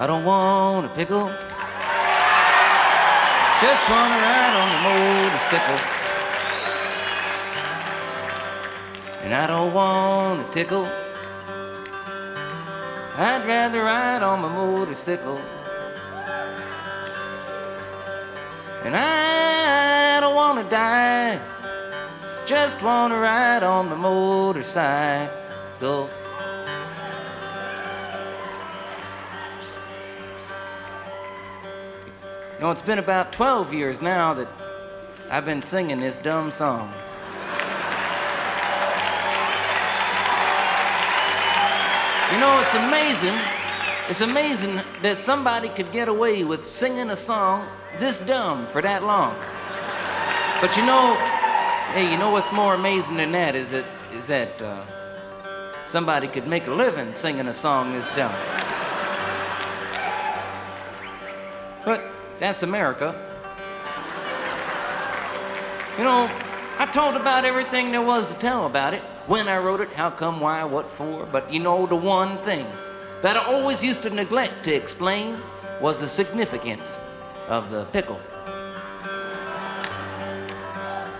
don't want a pickle. Just wanna ride on the motorcycle. And I don't want a tickle. I'd rather ride on my motorcycle. And I don't wanna die. Just wanna ride on my motorcycle. You know, it's been about 12 years now that I've been singing this dumb song. You know, it's amazing. It's amazing that somebody could get away with singing a song this dumb for that long. But you know, hey, you know what's more amazing than that is that somebody could make a living singing a song this dumb. But that's America. You know, I told about everything there was to tell about it. When I wrote it, how come, why, what for. But you know, the one thing that I always used to neglect to explain was the significance of the pickle.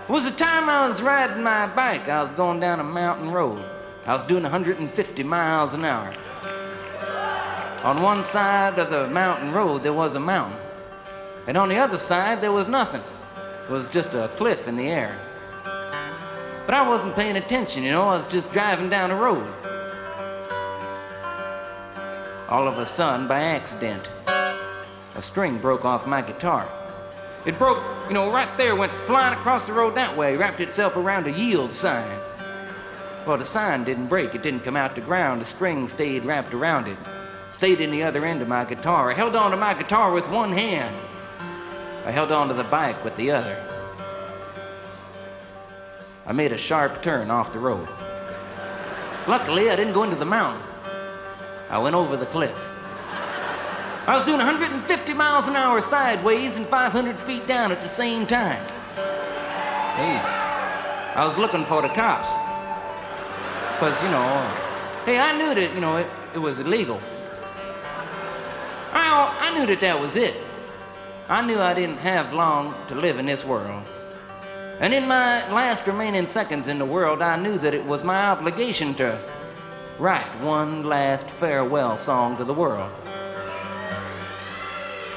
It was the time I was riding my bike. I was going down a mountain road. I was doing 150 miles an hour. On one side of the mountain road, there was a mountain. And on the other side, there was nothing. It was just a cliff in the air. But I wasn't paying attention, you know, I was just driving down the road. All of a sudden, by accident, a string broke off my guitar. It broke, you know, right there, went flying across the road that way, wrapped itself around a yield sign. Well, the sign didn't break, it didn't come out the ground, the string stayed wrapped around it. Stayed in the other end of my guitar. I held on to my guitar with one hand. I held on to the bike with the other. I made a sharp turn off the road. Luckily, I didn't go into the mountain. I went over the cliff. I was doing 150 miles an hour sideways and 500 feet down at the same time. Hey, I was looking for the cops. Because, you know, hey, I knew that, you know, it was illegal. I knew that was it. I knew I didn't have long to live in this world. And in my last remaining seconds in the world, I knew that it was my obligation to write one last farewell song to the world.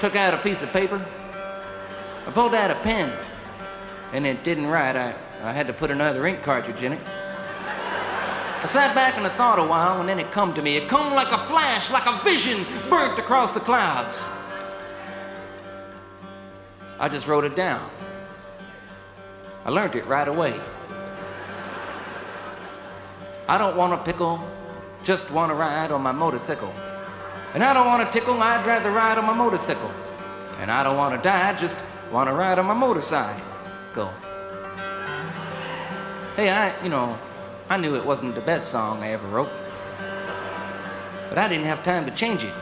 Took out a piece of paper. I pulled out a pen, and it didn't write. I had to put another ink cartridge in it. I sat back and I thought a while, and then it come to me. It come like a flash, like a vision, burnt across the clouds. I just wrote it down. I learned it right away. I don't want a pickle, just want to ride on my motorcycle. And I don't want a tickle, I'd rather ride on my motorcycle. And I don't want to die, just want to ride on my motorcycle. Hey, I knew it wasn't the best song I ever wrote. But I didn't have time to change it.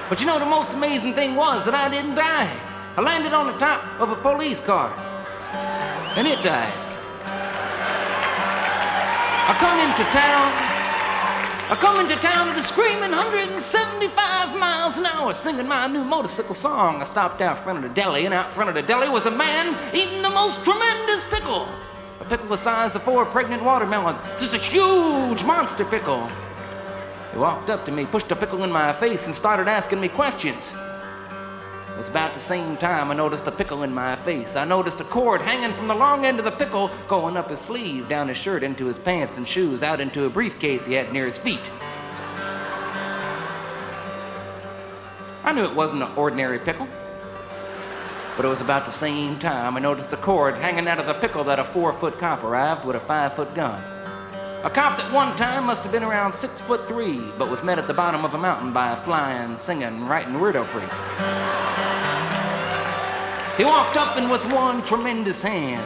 But you know, the most amazing thing was that I didn't die. I landed on the top of a police car. And it died. I come into town at a screaming 175 miles an hour, singing my new motorcycle song. I stopped out front of the deli, and out front of the deli was a man eating the most tremendous pickle. A pickle the size of 4 pregnant watermelons. Just a huge monster pickle. He walked up to me, pushed a pickle in my face, and started asking me questions. It was about the same time I noticed a pickle in my face. I noticed a cord hanging from the long end of the pickle, going up his sleeve, down his shirt, into his pants and shoes, out into a briefcase he had near his feet. I knew it wasn't an ordinary pickle. But it was about the same time I noticed the cord hanging out of the pickle that a 4-foot cop arrived with a 5-foot gun. A cop that one time must have been around 6'3", but was met at the bottom of a mountain by a flying, singing, writing weirdo freak. He walked up and with one tremendous hand,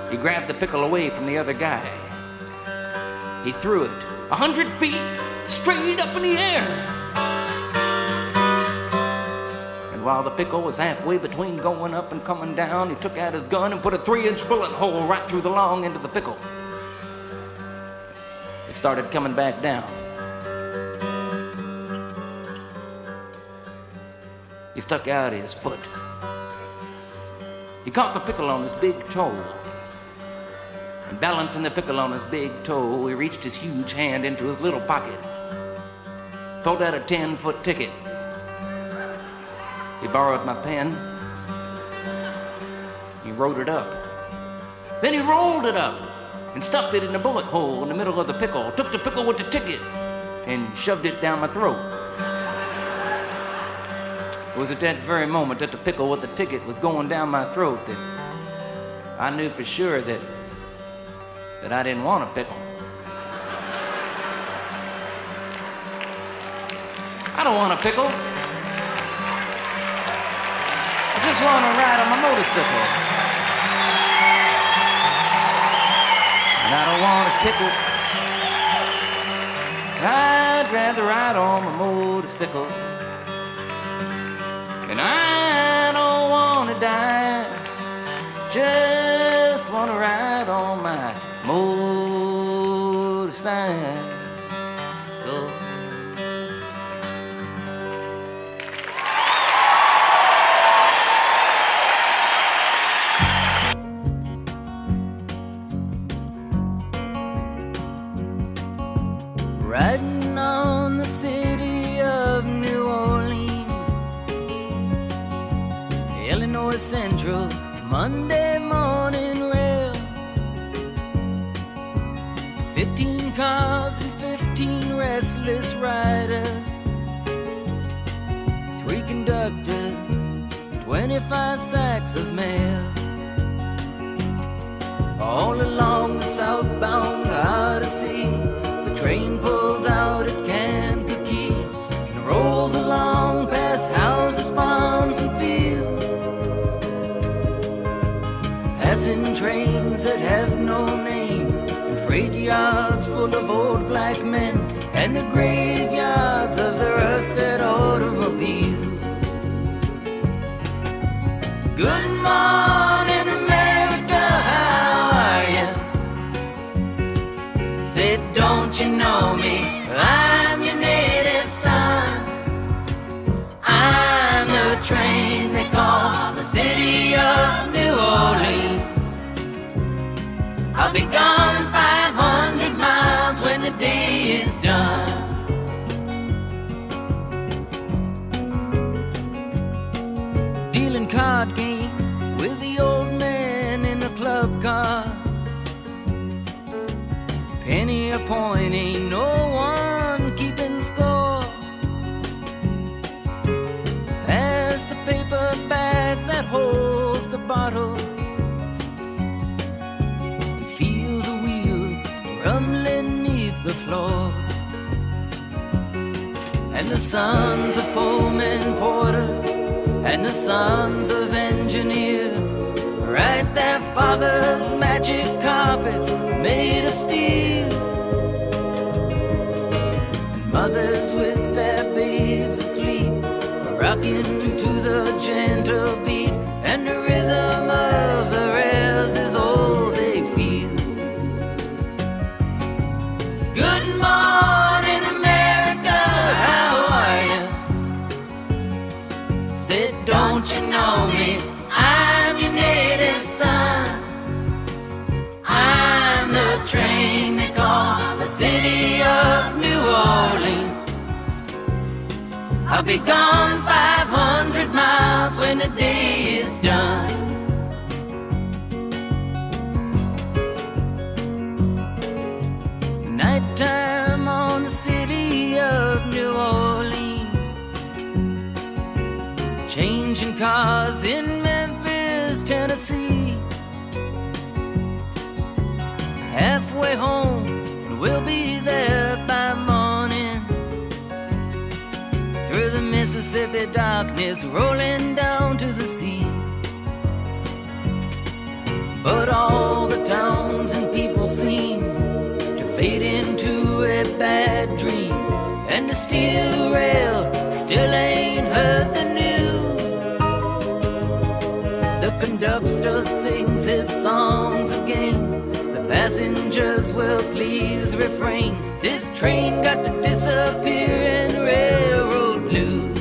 he grabbed the pickle away from the other guy. He threw it 100 feet straight up in the air. And while the pickle was halfway between going up and coming down, he took out his gun and put a 3-inch bullet hole right through the long end of the pickle. It started coming back down. He stuck out his foot. He caught the pickle on his big toe. And balancing the pickle on his big toe, he reached his huge hand into his little pocket, pulled out a 10-foot ticket. He borrowed my pen. He wrote it up. Then he rolled it up and stuffed it in a bullet hole in the middle of the pickle, took the pickle with the ticket and shoved it down my throat. It was at that very moment that the pickle with the ticket was going down my throat that I knew for sure that I didn't want a pickle. I don't want a pickle. I just want to ride on my motorcycle. And I don't want a tickle. I'd rather ride on my motorcycle. And I don't want to die. Just want to ride on my motorcycle. Riding on the city of New Orleans, Illinois Central, Monday morning rail. 15 cars and 15 restless riders, 3 conductors, 25 sacks of mail. All along the southbound Odyssey, the train pulls out at Kankakee and rolls along past houses, farms, and fields, passing trains that have no name, and freight yards full of old black men, and the graveyards of the rusted automobiles. Good morning, America, how are you? Said, don't you know me? I'm your native son. I'm the train they call the city of New Orleans. I'll be gone 500 miles when the day is done. Dealing card games with the old man in a club car. Penny a point, ain't no one keeping score. Pass the paper bag that holds the bottle. You feel the wheels rumbling neath the floor. And the sons of Pullman porters and the sons of engineers write their fathers' magic carpets made of steel. And mothers with their babes asleep are rocking to the gentle beat, and the rhythm of the rails is all they feel. Good morning, America, how are you? Said, don't you know me? I'm your native son. I'm the train they call the city of New Orleans. I'll be gone 500 miles when the day is done. Nighttime on the city of New Orleans, changing cars in Memphis, Tennessee. Halfway home, and we'll be there by morning. Through the Mississippi darkness, rolling down to the sea. But all the towns and people seem to fade into a bad dream, and the steel rail still ain't heard the news. The conductor sings his songs again. The passengers will please refrain. This train got to disappear in railroad blues.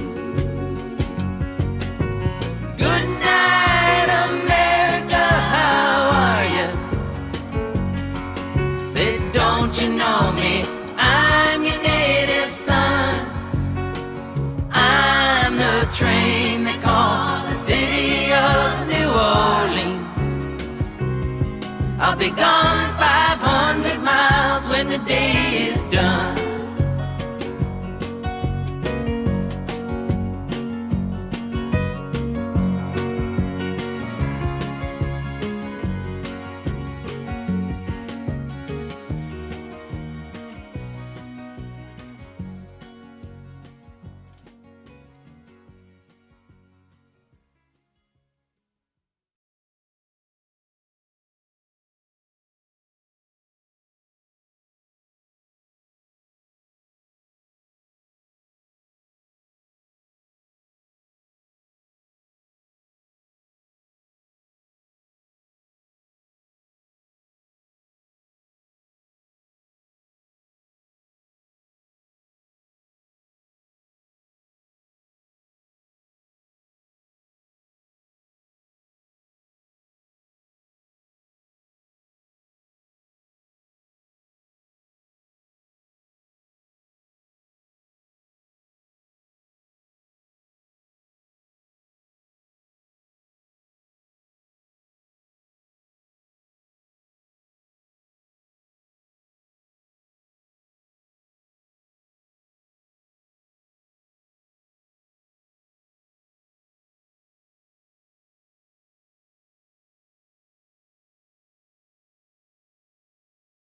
of New Orleans. I'll be gone 500 miles when the day is